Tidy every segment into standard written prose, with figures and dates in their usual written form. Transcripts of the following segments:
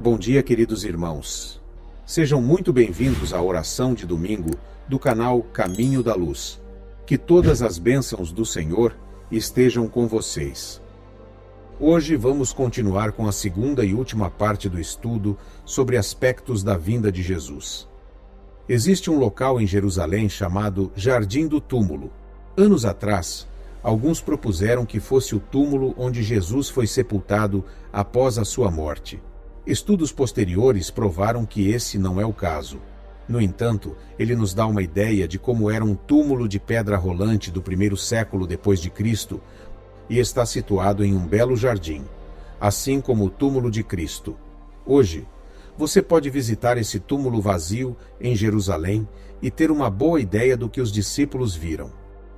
Bom dia, queridos irmãos. Sejam muito bem-vindos à oração de domingo do canal Caminho da Luz. Que todas as bênçãos do Senhor estejam com vocês. Hoje vamos continuar com a segunda e última parte do estudo sobre aspectos da vinda de Jesus. Existe um local em Jerusalém chamado Jardim do Túmulo. Anos atrás, alguns propuseram que fosse o túmulo onde Jesus foi sepultado após a sua morte. Estudos posteriores provaram que esse não é o caso. No entanto, ele nos dá uma ideia de como era um túmulo de pedra rolante do primeiro século depois de Cristo e está situado em um belo jardim, assim como o túmulo de Cristo. Hoje, você pode visitar esse túmulo vazio em Jerusalém e ter uma boa ideia do que os discípulos viram.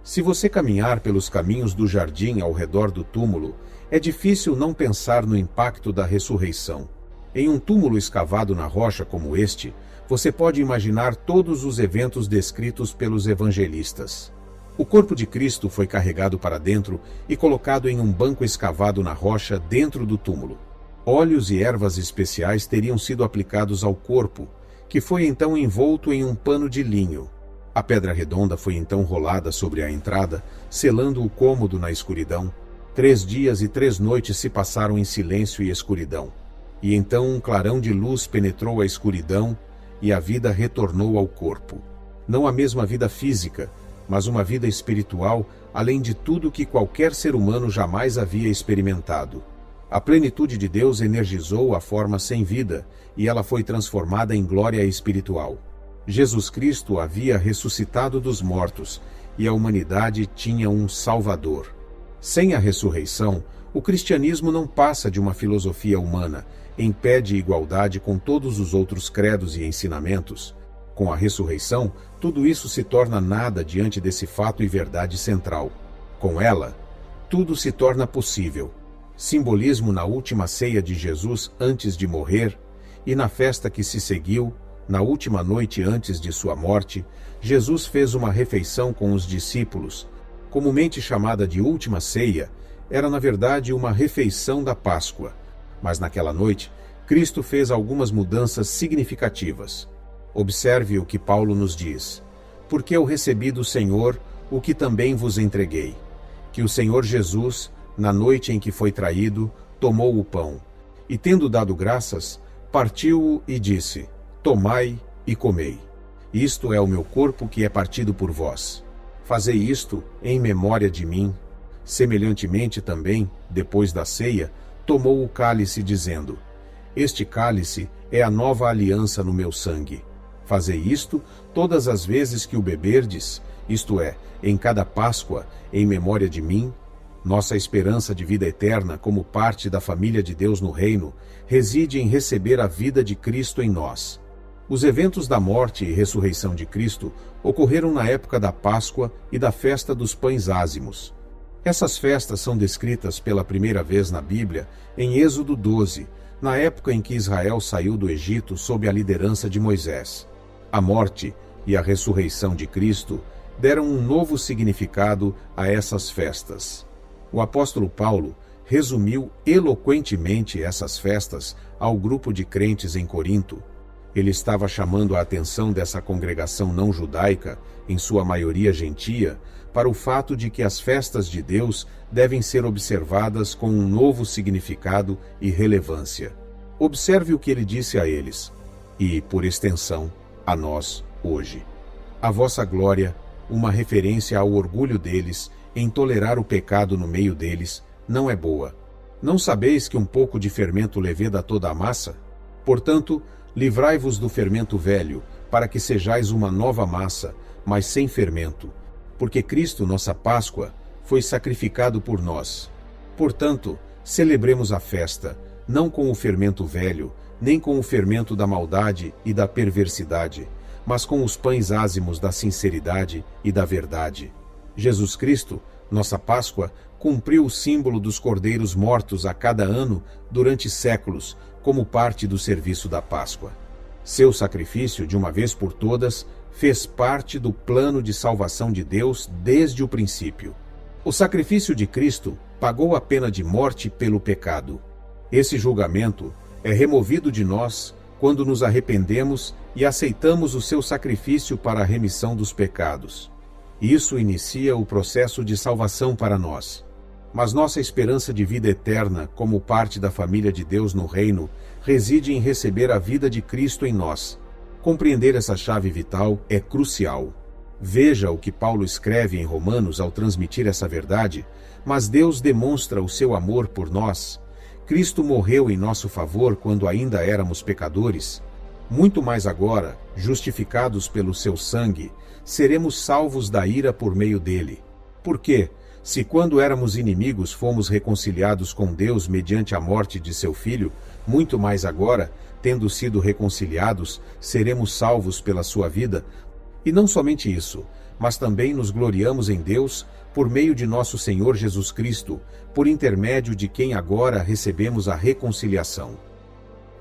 Se você caminhar pelos caminhos do jardim ao redor do túmulo, é difícil não pensar no impacto da ressurreição. Em um túmulo escavado na rocha como este, você pode imaginar todos os eventos descritos pelos evangelistas. O corpo de Cristo foi carregado para dentro e colocado em um banco escavado na rocha dentro do túmulo. Óleos e ervas especiais teriam sido aplicados ao corpo, que foi então envolto em um pano de linho. A pedra redonda foi então rolada sobre a entrada, selando o cômodo na escuridão. 3 dias e 3 noites se passaram em silêncio e escuridão. E então um clarão de luz penetrou a escuridão e a vida retornou ao corpo. Não a mesma vida física, mas uma vida espiritual, além de tudo que qualquer ser humano jamais havia experimentado. A plenitude de Deus energizou a forma sem vida, e ela foi transformada em glória espiritual. Jesus Cristo havia ressuscitado dos mortos, e a humanidade tinha um Salvador. Sem a ressurreição, o cristianismo não passa de uma filosofia humana, em pé de igualdade com todos os outros credos e ensinamentos. Com a ressurreição, tudo isso se torna nada diante desse fato e verdade central. Com ela, tudo se torna possível. Simbolismo na última ceia de Jesus antes de morrer e na festa que se seguiu, na última noite antes de sua morte, Jesus fez uma refeição com os discípulos. Comumente chamada de última ceia, era na verdade uma refeição da Páscoa. Mas naquela noite, Cristo fez algumas mudanças significativas. Observe o que Paulo nos diz. Porque eu recebi do Senhor o que também vos entreguei. Que o Senhor Jesus, na noite em que foi traído, tomou o pão, e tendo dado graças, partiu-o e disse: Tomai e comei. Isto é o meu corpo que é partido por vós. Fazei isto em memória de mim. Semelhantemente também, depois da ceia, tomou o cálice, dizendo: Este cálice é a nova aliança no meu sangue. Fazei isto todas as vezes que o beberdes, isto é, em cada Páscoa, em memória de mim. Nossa esperança de vida eterna, como parte da família de Deus no reino, reside em receber a vida de Cristo em nós. Os eventos da morte e ressurreição de Cristo ocorreram na época da Páscoa e da festa dos pães ázimos. Essas festas são descritas pela primeira vez na Bíblia em Êxodo 12, na época em que Israel saiu do Egito sob a liderança de Moisés. A morte e a ressurreição de Cristo deram um novo significado a essas festas. O apóstolo Paulo resumiu eloquentemente essas festas ao grupo de crentes em Corinto. Ele estava chamando a atenção dessa congregação não judaica, em sua maioria gentia, para o fato de que as festas de Deus devem ser observadas com um novo significado e relevância. Observe o que ele disse a eles, e, por extensão, a nós hoje. A vossa glória, uma referência ao orgulho deles em tolerar o pecado no meio deles, não é boa. Não sabeis que um pouco de fermento leveda toda a massa? Portanto, livrai-vos do fermento velho, para que sejais uma nova massa, mas sem fermento. Porque Cristo, nossa Páscoa, foi sacrificado por nós. Portanto, celebremos a festa, não com o fermento velho, nem com o fermento da maldade e da perversidade, mas com os pães ázimos da sinceridade e da verdade. Jesus Cristo, nossa Páscoa, cumpriu o símbolo dos cordeiros mortos a cada ano durante séculos, como parte do serviço da Páscoa. Seu sacrifício, de uma vez por todas, fez parte do plano de salvação de Deus desde o princípio. O sacrifício de Cristo pagou a pena de morte pelo pecado. Esse julgamento é removido de nós quando nos arrependemos e aceitamos o seu sacrifício para a remissão dos pecados. Isso inicia o processo de salvação para nós. Mas nossa esperança de vida eterna, como parte da família de Deus no reino, reside em receber a vida de Cristo em nós. Compreender essa chave vital é crucial. Veja o que Paulo escreve em Romanos ao transmitir essa verdade: mas Deus demonstra o seu amor por nós. Cristo morreu em nosso favor quando ainda éramos pecadores. Muito mais agora, justificados pelo seu sangue, seremos salvos da ira por meio dele. Por quê? Se quando éramos inimigos fomos reconciliados com Deus mediante a morte de seu Filho, muito mais agora, tendo sido reconciliados, seremos salvos pela sua vida. E não somente isso, mas também nos gloriamos em Deus por meio de nosso Senhor Jesus Cristo, por intermédio de quem agora recebemos a reconciliação.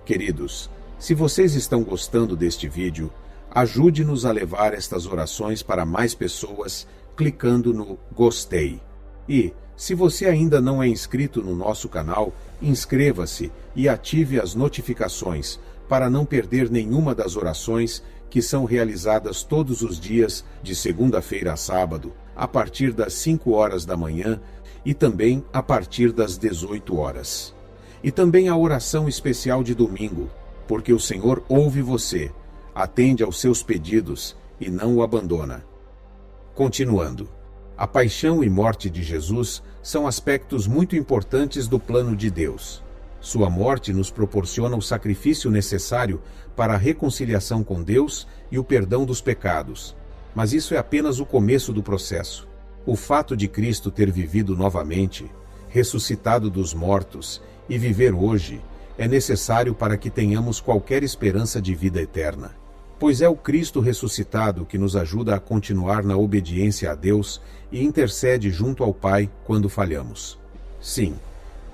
Queridos, se vocês estão gostando deste vídeo, ajude-nos a levar estas orações para mais pessoas clicando no gostei. E, se você ainda não é inscrito no nosso canal, inscreva-se e ative as notificações para não perder nenhuma das orações que são realizadas todos os dias, de segunda-feira a sábado, a partir das 5 horas da manhã e também a partir das 18 horas. E também a oração especial de domingo, porque o Senhor ouve você, atende aos seus pedidos e não o abandona. Continuando. A paixão e morte de Jesus são aspectos muito importantes do plano de Deus. Sua morte nos proporciona o sacrifício necessário para a reconciliação com Deus e o perdão dos pecados. Mas isso é apenas o começo do processo. O fato de Cristo ter vivido novamente, ressuscitado dos mortos e viver hoje, é necessário para que tenhamos qualquer esperança de vida eterna. Pois é o Cristo ressuscitado que nos ajuda a continuar na obediência a Deus e intercede junto ao Pai quando falhamos. Sim,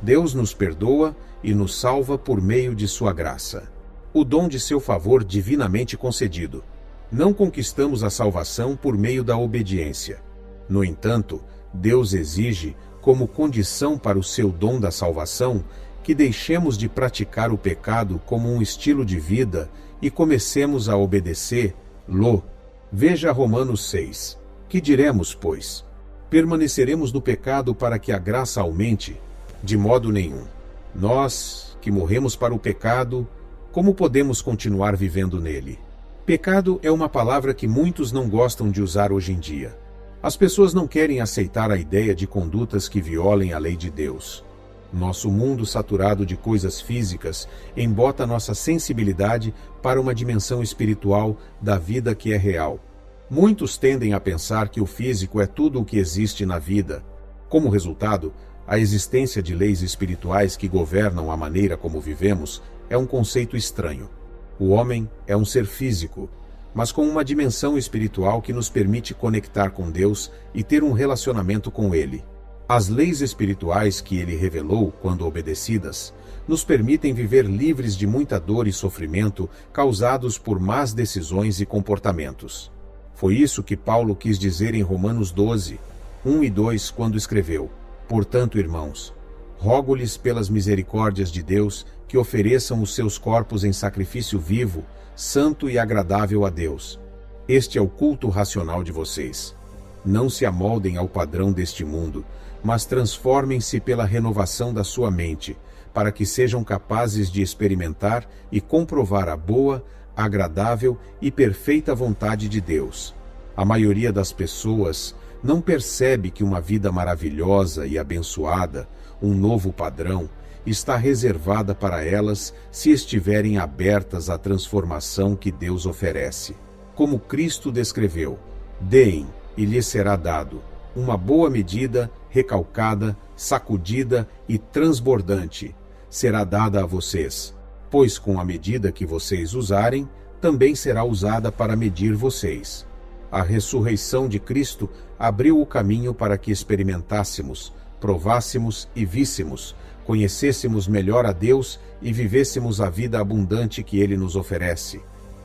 Deus nos perdoa e nos salva por meio de sua graça. O dom de seu favor divinamente concedido. Não conquistamos a salvação por meio da obediência. No entanto, Deus exige, como condição para o seu dom da salvação, que deixemos de praticar o pecado como um estilo de vida e comecemos a obedecer-lo. Veja Romanos 6. Que diremos, pois? Permaneceremos no pecado para que a graça aumente? De modo nenhum. Nós, que morremos para o pecado, como podemos continuar vivendo nele? Pecado é uma palavra que muitos não gostam de usar hoje em dia. As pessoas não querem aceitar a ideia de condutas que violem a lei de Deus. Nosso mundo saturado de coisas físicas embota nossa sensibilidade para uma dimensão espiritual da vida que é real. Muitos tendem a pensar que o físico é tudo o que existe na vida. Como resultado, a existência de leis espirituais que governam a maneira como vivemos é um conceito estranho. O homem é um ser físico, mas com uma dimensão espiritual que nos permite conectar com Deus e ter um relacionamento com Ele. As leis espirituais que ele revelou, quando obedecidas, nos permitem viver livres de muita dor e sofrimento causados por más decisões e comportamentos. Foi isso que Paulo quis dizer em Romanos 12, 1 e 2, quando escreveu: Portanto, irmãos, rogo-lhes pelas misericórdias de Deus que ofereçam os seus corpos em sacrifício vivo, santo e agradável a Deus. Este é o culto racional de vocês. Não se amoldem ao padrão deste mundo, mas transformem-se pela renovação da sua mente, para que sejam capazes de experimentar e comprovar a boa, agradável e perfeita vontade de Deus. A maioria das pessoas não percebe que uma vida maravilhosa e abençoada, um novo padrão, está reservada para elas se estiverem abertas à transformação que Deus oferece. Como Cristo descreveu: deem e lhes será dado, uma boa medida, recalcada, sacudida e transbordante, será dada a vocês, pois com a medida que vocês usarem, também será usada para medir vocês. A ressurreição de Cristo abriu o caminho para que experimentássemos, provássemos e víssemos, conhecêssemos melhor a Deus e vivêssemos a vida abundante que Ele nos oferece.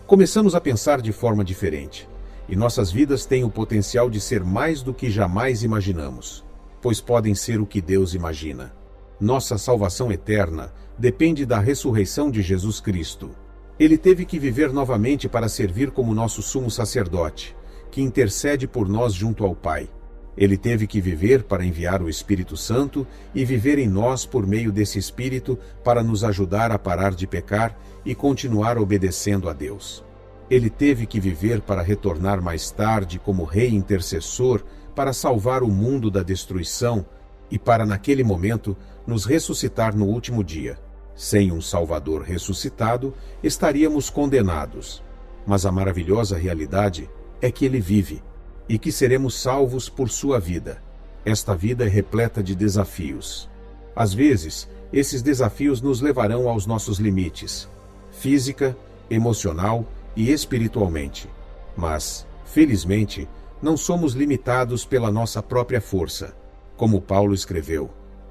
Começamos a pensar de forma diferente, e nossas vidas têm o potencial de ser mais do que jamais imaginamos, pois podem ser o que Deus imagina. Nossa salvação eterna depende da ressurreição de Jesus Cristo. Ele teve que viver novamente para servir como nosso sumo sacerdote, que intercede por nós junto ao Pai. Ele teve que viver para enviar o Espírito Santo e viver em nós por meio desse Espírito para nos ajudar a parar de pecar e continuar obedecendo a Deus. Ele teve que viver para retornar mais tarde como Rei intercessor para salvar o mundo da destruição e para, naquele momento, nos ressuscitar no último dia. Sem um Salvador ressuscitado, estaríamos condenados. Mas a maravilhosa realidade é que Ele vive e que seremos salvos por sua vida. Esta vida é repleta de desafios. Às vezes, esses desafios nos levarão aos nossos limites, física, emocional e espiritualmente. Mas, felizmente, não somos limitados pela nossa própria força. Como Paulo escreveu,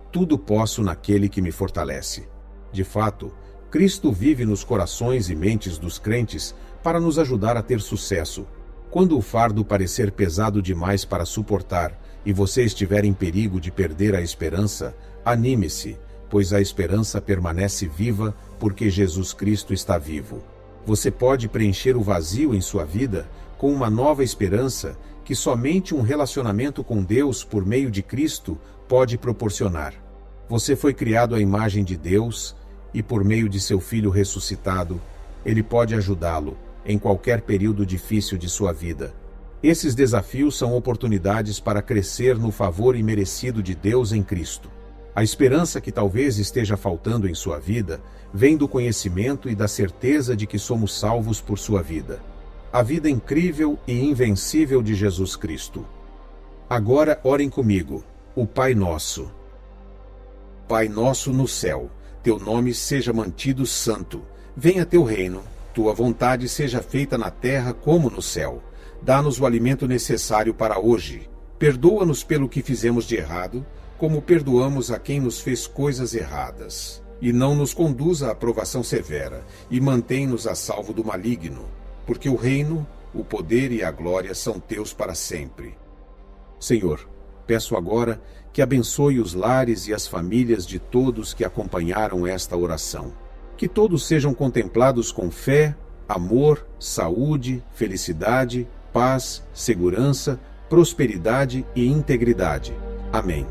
tudo posso naquele que me fortalece. De fato, Cristo vive nos corações e mentes dos crentes para nos ajudar a ter sucesso. Quando o fardo parecer pesado demais para suportar e você estiver em perigo de perder a esperança, anime-se, pois a esperança permanece viva porque Jesus Cristo está vivo. Você pode preencher o vazio em sua vida com uma nova esperança que somente um relacionamento com Deus por meio de Cristo pode proporcionar. Você foi criado à imagem de Deus e, por meio de seu Filho ressuscitado, Ele pode ajudá-lo em qualquer período difícil de sua vida. Esses desafios são oportunidades para crescer no favor imerecido de Deus em Cristo. A esperança que talvez esteja faltando em sua vida vem do conhecimento e da certeza de que somos salvos por sua vida. A vida incrível e invencível de Jesus Cristo. Agora orem comigo. O Pai Nosso. Pai nosso no céu, teu nome seja mantido santo. Venha teu reino. Tua vontade seja feita na terra como no céu. Dá-nos o alimento necessário para hoje. Perdoa-nos pelo que fizemos de errado, como perdoamos a quem nos fez coisas erradas. E não nos conduza à provação severa, e mantém-nos a salvo do maligno, porque o reino, o poder e a glória são teus para sempre. Senhor, peço agora que abençoe os lares e as famílias de todos que acompanharam esta oração. Que todos sejam contemplados com fé, amor, saúde, felicidade, paz, segurança, prosperidade e integridade. Amém.